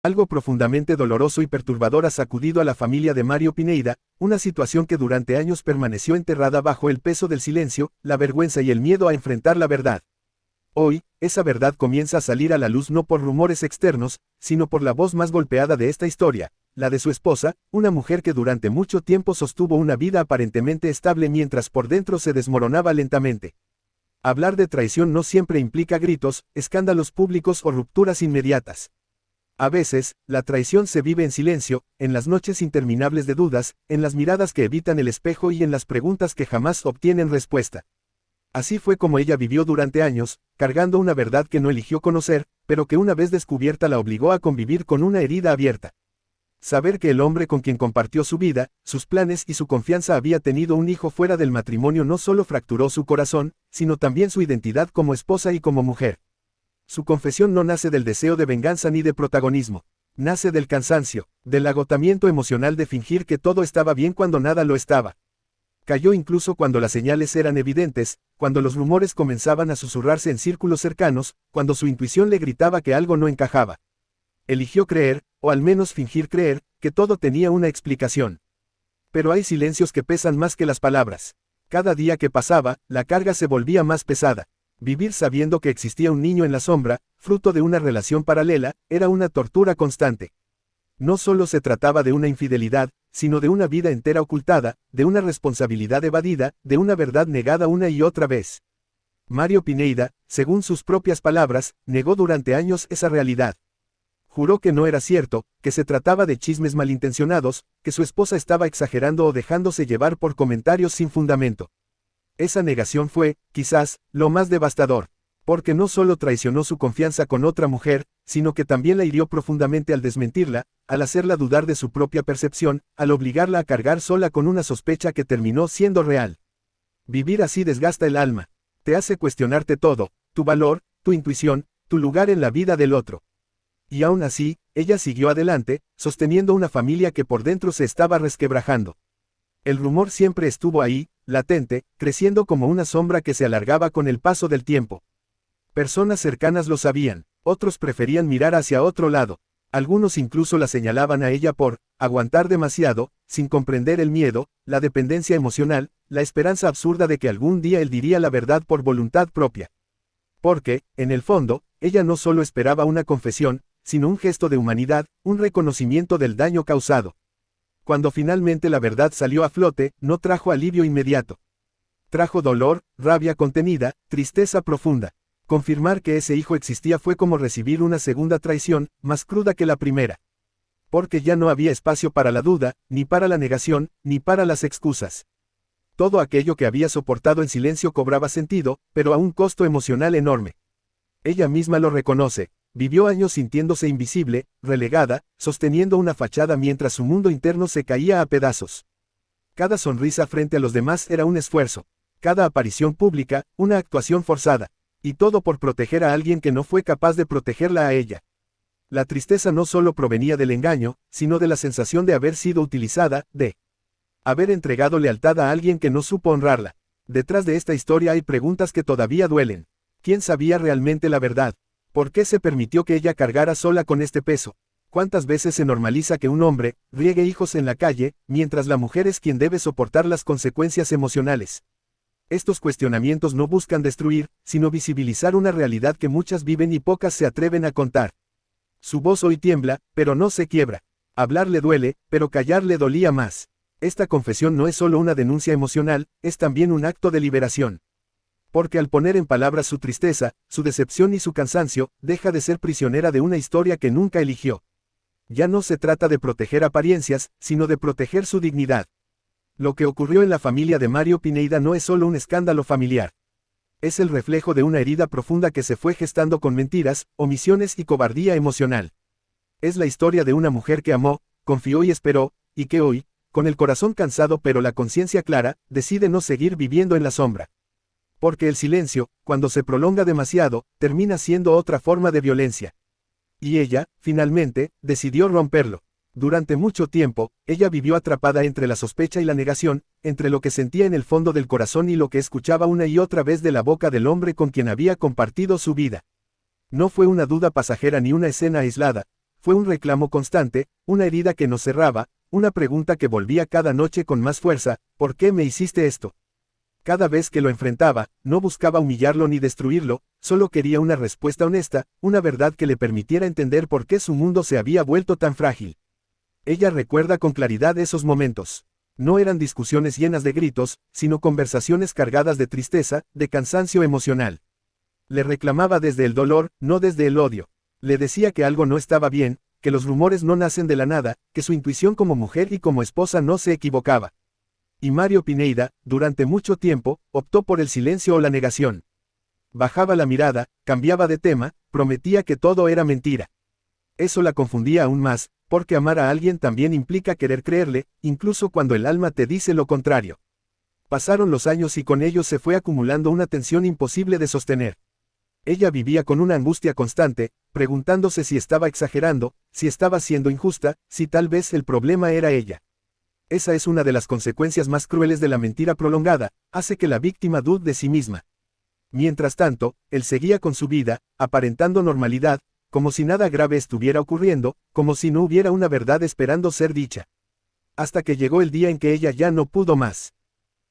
Algo profundamente doloroso y perturbador ha sacudido a la familia de Mario Pineda, una situación que durante años permaneció enterrada bajo el peso del silencio, la vergüenza y el miedo a enfrentar la verdad. Hoy, esa verdad comienza a salir a la luz no por rumores externos, sino por la voz más golpeada de esta historia, la de su esposa, una mujer que durante mucho tiempo sostuvo una vida aparentemente estable mientras por dentro se desmoronaba lentamente. Hablar de traición no siempre implica gritos, escándalos públicos o rupturas inmediatas. A veces, la traición se vive en silencio, en las noches interminables de dudas, en las miradas que evitan el espejo y en las preguntas que jamás obtienen respuesta. Así fue como ella vivió durante años, cargando una verdad que no eligió conocer, pero que una vez descubierta la obligó a convivir con una herida abierta. Saber que el hombre con quien compartió su vida, sus planes y su confianza había tenido un hijo fuera del matrimonio no solo fracturó su corazón, sino también su identidad como esposa y como mujer. Su confesión no nace del deseo de venganza ni de protagonismo. Nace del cansancio, del agotamiento emocional de fingir que todo estaba bien cuando nada lo estaba. Cayó incluso cuando las señales eran evidentes, cuando los rumores comenzaban a susurrarse en círculos cercanos, cuando su intuición le gritaba que algo no encajaba. Eligió creer, o al menos fingir creer, que todo tenía una explicación. Pero hay silencios que pesan más que las palabras. Cada día que pasaba, la carga se volvía más pesada. Vivir sabiendo que existía un niño en la sombra, fruto de una relación paralela, era una tortura constante. No solo se trataba de una infidelidad, sino de una vida entera ocultada, de una responsabilidad evadida, de una verdad negada una y otra vez. Mario Pineda, según sus propias palabras, negó durante años esa realidad. Juró que no era cierto, que se trataba de chismes malintencionados, que su esposa estaba exagerando o dejándose llevar por comentarios sin fundamento. Esa negación fue, quizás, lo más devastador, porque no solo traicionó su confianza con otra mujer, sino que también la hirió profundamente al desmentirla, al hacerla dudar de su propia percepción, al obligarla a cargar sola con una sospecha que terminó siendo real. Vivir así desgasta el alma, te hace cuestionarte todo, tu valor, tu intuición, tu lugar en la vida del otro. Y aún así, ella siguió adelante, sosteniendo una familia que por dentro se estaba resquebrajando. El rumor siempre estuvo ahí, latente, creciendo como una sombra que se alargaba con el paso del tiempo. Personas cercanas lo sabían, otros preferían mirar hacia otro lado, algunos incluso la señalaban a ella por aguantar demasiado, sin comprender el miedo, la dependencia emocional, la esperanza absurda de que algún día él diría la verdad por voluntad propia. Porque, en el fondo, ella no solo esperaba una confesión, sino un gesto de humanidad, un reconocimiento del daño causado. Cuando finalmente la verdad salió a flote, no trajo alivio inmediato. Trajo dolor, rabia contenida, tristeza profunda. Confirmar que ese hijo existía fue como recibir una segunda traición, más cruda que la primera. Porque ya no había espacio para la duda, ni para la negación, ni para las excusas. Todo aquello que había soportado en silencio cobraba sentido, pero a un costo emocional enorme. Ella misma lo reconoce. Vivió años sintiéndose invisible, relegada, sosteniendo una fachada mientras su mundo interno se caía a pedazos. Cada sonrisa frente a los demás era un esfuerzo. Cada aparición pública, una actuación forzada. Y todo por proteger a alguien que no fue capaz de protegerla a ella. La tristeza no solo provenía del engaño, sino de la sensación de haber sido utilizada, de haber entregado lealtad a alguien que no supo honrarla. Detrás de esta historia hay preguntas que todavía duelen. ¿Quién sabía realmente la verdad? ¿Por qué se permitió que ella cargara sola con este peso? ¿Cuántas veces se normaliza que un hombre riegue hijos en la calle, mientras la mujer es quien debe soportar las consecuencias emocionales? Estos cuestionamientos no buscan destruir, sino visibilizar una realidad que muchas viven y pocas se atreven a contar. Su voz hoy tiembla, pero no se quiebra. Hablar le duele, pero callar le dolía más. Esta confesión no es solo una denuncia emocional, es también un acto de liberación. Porque al poner en palabras su tristeza, su decepción y su cansancio, deja de ser prisionera de una historia que nunca eligió. Ya no se trata de proteger apariencias, sino de proteger su dignidad. Lo que ocurrió en la familia de Mario Pineda no es solo un escándalo familiar. Es el reflejo de una herida profunda que se fue gestando con mentiras, omisiones y cobardía emocional. Es la historia de una mujer que amó, confió y esperó, y que hoy, con el corazón cansado pero la conciencia clara, decide no seguir viviendo en la sombra. Porque el silencio, cuando se prolonga demasiado, termina siendo otra forma de violencia. Y ella, finalmente, decidió romperlo. Durante mucho tiempo, ella vivió atrapada entre la sospecha y la negación, entre lo que sentía en el fondo del corazón y lo que escuchaba una y otra vez de la boca del hombre con quien había compartido su vida. No fue una duda pasajera ni una escena aislada, Fue un reclamo constante, una herida que nos cerraba, una pregunta que volvía cada noche con más fuerza: ¿por qué me hiciste esto? Cada vez que lo enfrentaba, no buscaba humillarlo ni destruirlo, solo quería una respuesta honesta, una verdad que le permitiera entender por qué su mundo se había vuelto tan frágil. Ella recuerda con claridad esos momentos. No eran discusiones llenas de gritos, sino conversaciones cargadas de tristeza, de cansancio emocional. Le reclamaba desde el dolor, no desde el odio. Le decía que algo no estaba bien, que los rumores no nacen de la nada, que su intuición como mujer y como esposa no se equivocaba. Y Mario Pineda, durante mucho tiempo, optó por el silencio o la negación. Bajaba la mirada, cambiaba de tema, prometía que todo era mentira. Eso la confundía aún más, porque amar a alguien también implica querer creerle, incluso cuando el alma te dice lo contrario. Pasaron los años y con ellos se fue acumulando una tensión imposible de sostener. Ella vivía con una angustia constante, preguntándose si estaba exagerando, si estaba siendo injusta, si tal vez el problema era ella. Esa es una de las consecuencias más crueles de la mentira prolongada, hace que la víctima dude de sí misma. Mientras tanto, él seguía con su vida, aparentando normalidad, como si nada grave estuviera ocurriendo, como si no hubiera una verdad esperando ser dicha. Hasta que llegó el día en que ella ya no pudo más.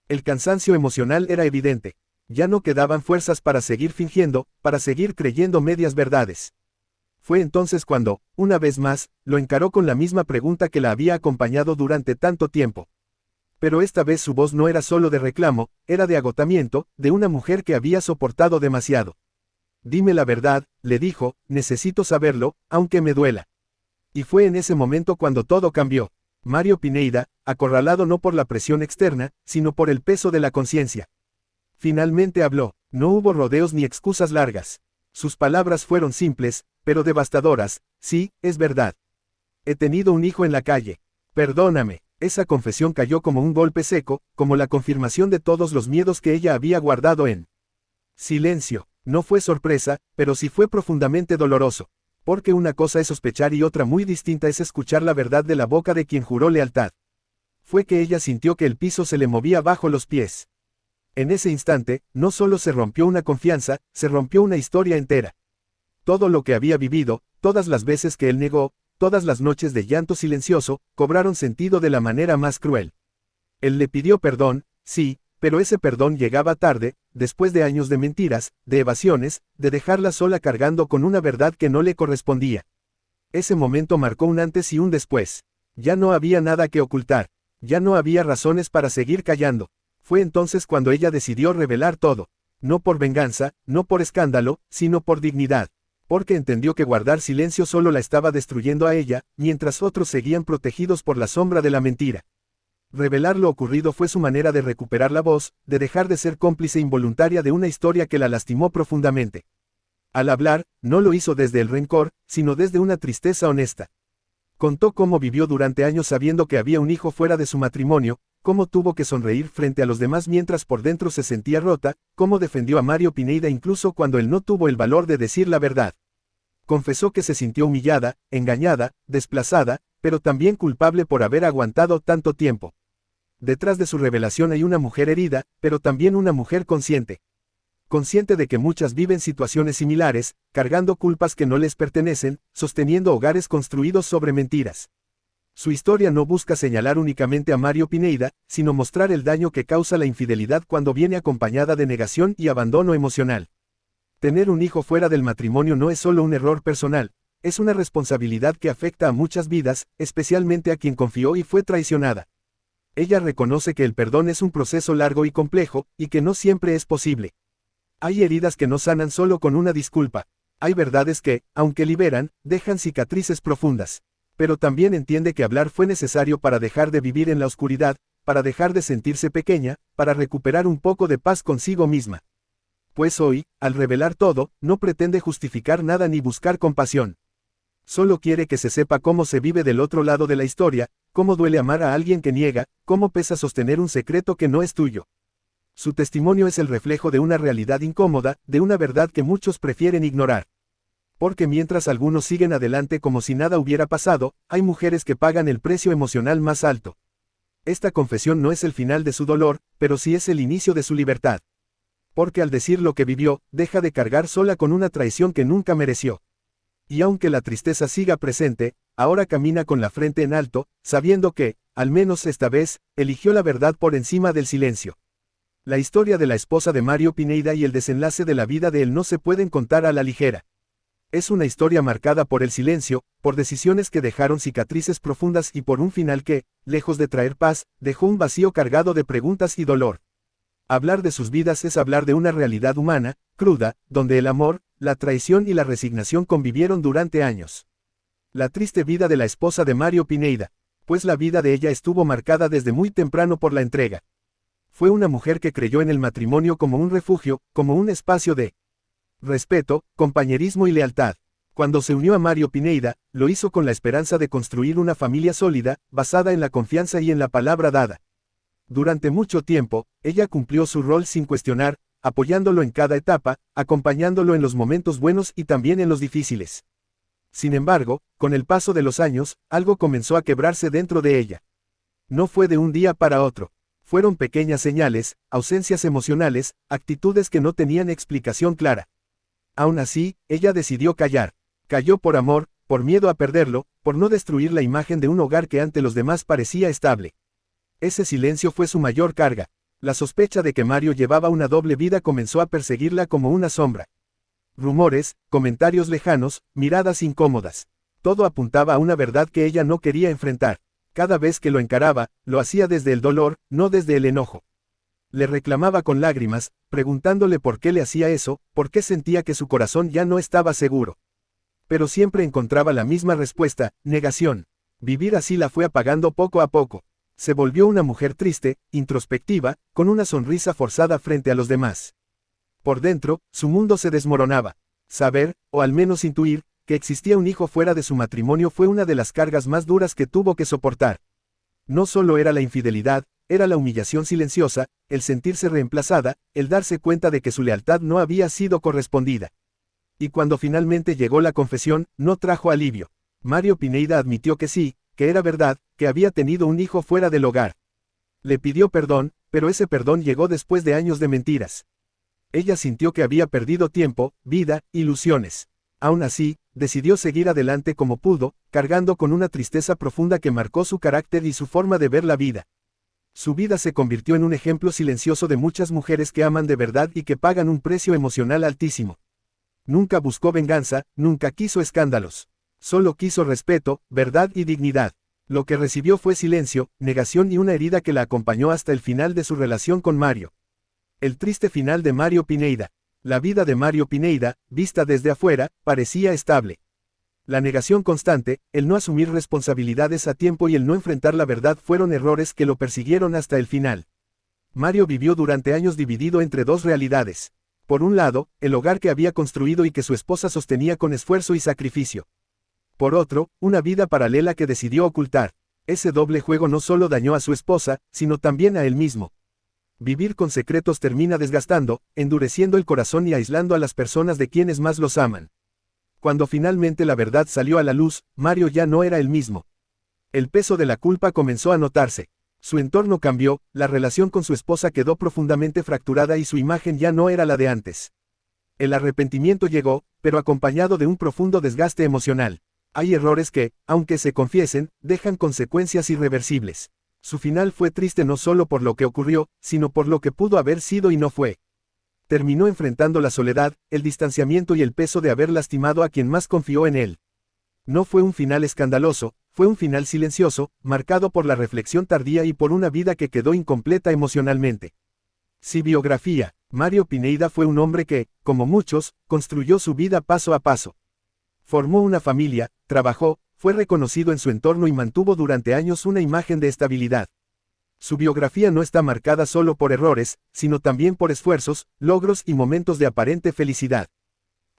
El cansancio emocional era evidente. Ya no quedaban fuerzas para seguir fingiendo, para seguir creyendo medias verdades. Fue entonces cuando, una vez más, lo encaró con la misma pregunta que la había acompañado durante tanto tiempo. Pero esta vez su voz no era solo de reclamo, era de agotamiento, de una mujer que había soportado demasiado. Dime la verdad, le dijo, necesito saberlo, aunque me duela. Y fue en ese momento cuando todo cambió. Mario Pineda, acorralado no por la presión externa, sino por el peso de la conciencia. Finalmente habló, no hubo rodeos ni excusas largas. Sus palabras fueron simples, pero devastadoras: sí, es verdad. He tenido un hijo en la calle. Perdóname. Esa confesión cayó como un golpe seco, como la confirmación de todos los miedos que ella había guardado en silencio. No fue sorpresa, pero sí fue profundamente doloroso. Porque una cosa es sospechar y otra muy distinta es escuchar la verdad de la boca de quien juró lealtad. Fue que ella sintió que el piso se le movía bajo los pies. En ese instante, no solo se rompió una confianza, se rompió una historia entera. Todo lo que había vivido, todas las veces que él negó, todas las noches de llanto silencioso, cobraron sentido de la manera más cruel. Él le pidió perdón, sí, pero ese perdón llegaba tarde, después de años de mentiras, de evasiones, de dejarla sola cargando con una verdad que no le correspondía. Ese momento marcó un antes y un después. Ya no había nada que ocultar. Ya no había razones para seguir callando. Fue entonces cuando ella decidió revelar todo. No por venganza, no por escándalo, sino por dignidad. Porque entendió que guardar silencio solo la estaba destruyendo a ella, mientras otros seguían protegidos por la sombra de la mentira. Revelar lo ocurrido fue su manera de recuperar la voz, de dejar de ser cómplice involuntaria de una historia que la lastimó profundamente. Al hablar, no lo hizo desde el rencor, sino desde una tristeza honesta. Contó cómo vivió durante años sabiendo que había un hijo fuera de su matrimonio, cómo tuvo que sonreír frente a los demás mientras por dentro se sentía rota, cómo defendió a Mario Pineda incluso cuando él no tuvo el valor de decir la verdad. Confesó que se sintió humillada, engañada, desplazada, pero también culpable por haber aguantado tanto tiempo. Detrás de su revelación hay una mujer herida, pero también una mujer consciente. Consciente de que muchas viven situaciones similares, cargando culpas que no les pertenecen, sosteniendo hogares construidos sobre mentiras. Su historia no busca señalar únicamente a Mario Pineda, sino mostrar el daño que causa la infidelidad cuando viene acompañada de negación y abandono emocional. Tener un hijo fuera del matrimonio no es solo un error personal, es una responsabilidad que afecta a muchas vidas, especialmente a quien confió y fue traicionada. Ella reconoce que el perdón es un proceso largo y complejo, y que no siempre es posible. Hay heridas que no sanan solo con una disculpa. Hay verdades que, aunque liberan, dejan cicatrices profundas. Pero también entiende que hablar fue necesario para dejar de vivir en la oscuridad, para dejar de sentirse pequeña, para recuperar un poco de paz consigo misma. Pues hoy, al revelar todo, no pretende justificar nada ni buscar compasión. Solo quiere que se sepa cómo se vive del otro lado de la historia, cómo duele amar a alguien que niega, cómo pesa sostener un secreto que no es tuyo. Su testimonio es el reflejo de una realidad incómoda, de una verdad que muchos prefieren ignorar. Porque mientras algunos siguen adelante como si nada hubiera pasado, hay mujeres que pagan el precio emocional más alto. Esta confesión no es el final de su dolor, pero sí es el inicio de su libertad. Porque al decir lo que vivió, deja de cargar sola con una traición que nunca mereció. Y aunque la tristeza siga presente, ahora camina con la frente en alto, sabiendo que, al menos esta vez, eligió la verdad por encima del silencio. La historia de la esposa de Mario Pineda y el desenlace de la vida de él no se pueden contar a la ligera. Es una historia marcada por el silencio, por decisiones que dejaron cicatrices profundas y por un final que, lejos de traer paz, dejó un vacío cargado de preguntas y dolor. Hablar de sus vidas es hablar de una realidad humana, cruda, donde el amor, la traición y la resignación convivieron durante años. La triste vida de la esposa de Mario Pineda, pues la vida de ella estuvo marcada desde muy temprano por la entrega. Fue una mujer que creyó en el matrimonio como un refugio, como un espacio de respeto, compañerismo y lealtad. Cuando se unió a Mario Pineda, lo hizo con la esperanza de construir una familia sólida, basada en la confianza y en la palabra dada. Durante mucho tiempo, ella cumplió su rol sin cuestionar, apoyándolo en cada etapa, acompañándolo en los momentos buenos y también en los difíciles. Sin embargo, con el paso de los años, algo comenzó a quebrarse dentro de ella. No fue de un día para otro. Fueron pequeñas señales, ausencias emocionales, actitudes que no tenían explicación clara. Aún así, ella decidió callar. Calló por amor, por miedo a perderlo, por no destruir la imagen de un hogar que ante los demás parecía estable. Ese silencio fue su mayor carga. La sospecha de que Mario llevaba una doble vida comenzó a perseguirla como una sombra. Rumores, comentarios lejanos, miradas incómodas. Todo apuntaba a una verdad que ella no quería enfrentar. Cada vez que lo encaraba, lo hacía desde el dolor, no desde el enojo. Le reclamaba con lágrimas, preguntándole por qué le hacía eso, por qué sentía que su corazón ya no estaba seguro. Pero siempre encontraba la misma respuesta, negación. Vivir así la fue apagando poco a poco. Se volvió una mujer triste, introspectiva, con una sonrisa forzada frente a los demás. Por dentro, su mundo se desmoronaba. Saber, o al menos intuir, que existía un hijo fuera de su matrimonio fue una de las cargas más duras que tuvo que soportar. No solo era la infidelidad, era la humillación silenciosa, el sentirse reemplazada, el darse cuenta de que su lealtad no había sido correspondida. Y cuando finalmente llegó la confesión, no trajo alivio. Mario Pineda admitió que sí, que era verdad, que había tenido un hijo fuera del hogar. Le pidió perdón, pero ese perdón llegó después de años de mentiras. Ella sintió que había perdido tiempo, vida, ilusiones. Aún así, decidió seguir adelante como pudo, cargando con una tristeza profunda que marcó su carácter y su forma de ver la vida. Su vida se convirtió en un ejemplo silencioso de muchas mujeres que aman de verdad y que pagan un precio emocional altísimo. Nunca buscó venganza, nunca quiso escándalos. Solo quiso respeto, verdad y dignidad. Lo que recibió fue silencio, negación y una herida que la acompañó hasta el final de su relación con Mario. El triste final de Mario Pineda. La vida de Mario Pineda, vista desde afuera, parecía estable. La negación constante, el no asumir responsabilidades a tiempo y el no enfrentar la verdad fueron errores que lo persiguieron hasta el final. Mario vivió durante años dividido entre dos realidades. Por un lado, el hogar que había construido y que su esposa sostenía con esfuerzo y sacrificio. Por otro, una vida paralela que decidió ocultar. Ese doble juego no solo dañó a su esposa, sino también a él mismo. Vivir con secretos termina desgastando, endureciendo el corazón y aislando a las personas de quienes más los aman. Cuando finalmente la verdad salió a la luz, Mario ya no era el mismo. El peso de la culpa comenzó a notarse. Su entorno cambió, la relación con su esposa quedó profundamente fracturada y su imagen ya no era la de antes. El arrepentimiento llegó, pero acompañado de un profundo desgaste emocional. Hay errores que, aunque se confiesen, dejan consecuencias irreversibles. Su final fue triste no solo por lo que ocurrió, sino por lo que pudo haber sido y no fue. Terminó enfrentando la soledad, el distanciamiento y el peso de haber lastimado a quien más confió en él. No fue un final escandaloso, fue un final silencioso, marcado por la reflexión tardía y por una vida que quedó incompleta emocionalmente. Si biografía, Mario Pineda fue un hombre que, como muchos, construyó su vida paso a paso. Formó una familia, trabajó, fue reconocido en su entorno y mantuvo durante años una imagen de estabilidad. Su biografía no está marcada solo por errores, sino también por esfuerzos, logros y momentos de aparente felicidad.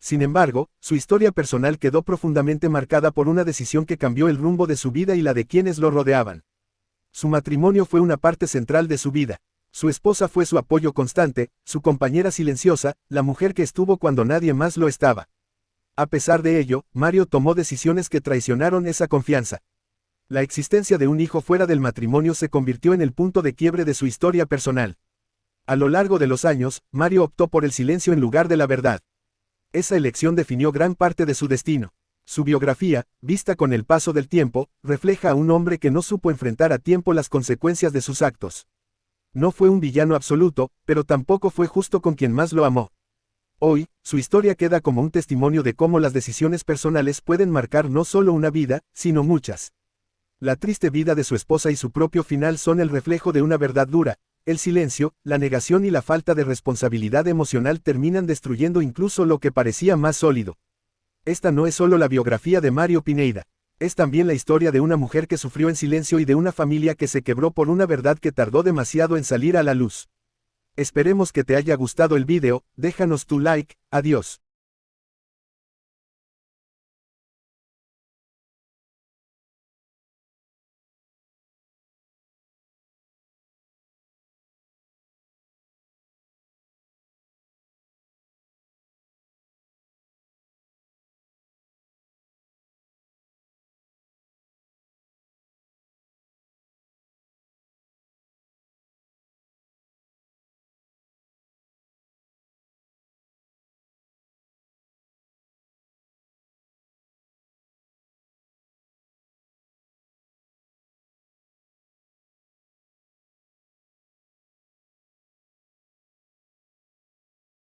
Sin embargo, su historia personal quedó profundamente marcada por una decisión que cambió el rumbo de su vida y la de quienes lo rodeaban. Su matrimonio fue una parte central de su vida. Su esposa fue su apoyo constante, su compañera silenciosa, la mujer que estuvo cuando nadie más lo estaba. A pesar de ello, Mario tomó decisiones que traicionaron esa confianza. La existencia de un hijo fuera del matrimonio se convirtió en el punto de quiebre de su historia personal. A lo largo de los años, Mario optó por el silencio en lugar de la verdad. Esa elección definió gran parte de su destino. Su biografía, vista con el paso del tiempo, refleja a un hombre que no supo enfrentar a tiempo las consecuencias de sus actos. No fue un villano absoluto, pero tampoco fue justo con quien más lo amó. Hoy, su historia queda como un testimonio de cómo las decisiones personales pueden marcar no solo una vida, sino muchas. La triste vida de su esposa y su propio final son el reflejo de una verdad dura. El silencio, la negación y la falta de responsabilidad emocional terminan destruyendo incluso lo que parecía más sólido. Esta no es solo la biografía de Mário Pineda. Es también la historia de una mujer que sufrió en silencio y de una familia que se quebró por una verdad que tardó demasiado en salir a la luz. Esperemos que te haya gustado el video, déjanos tu like, adiós.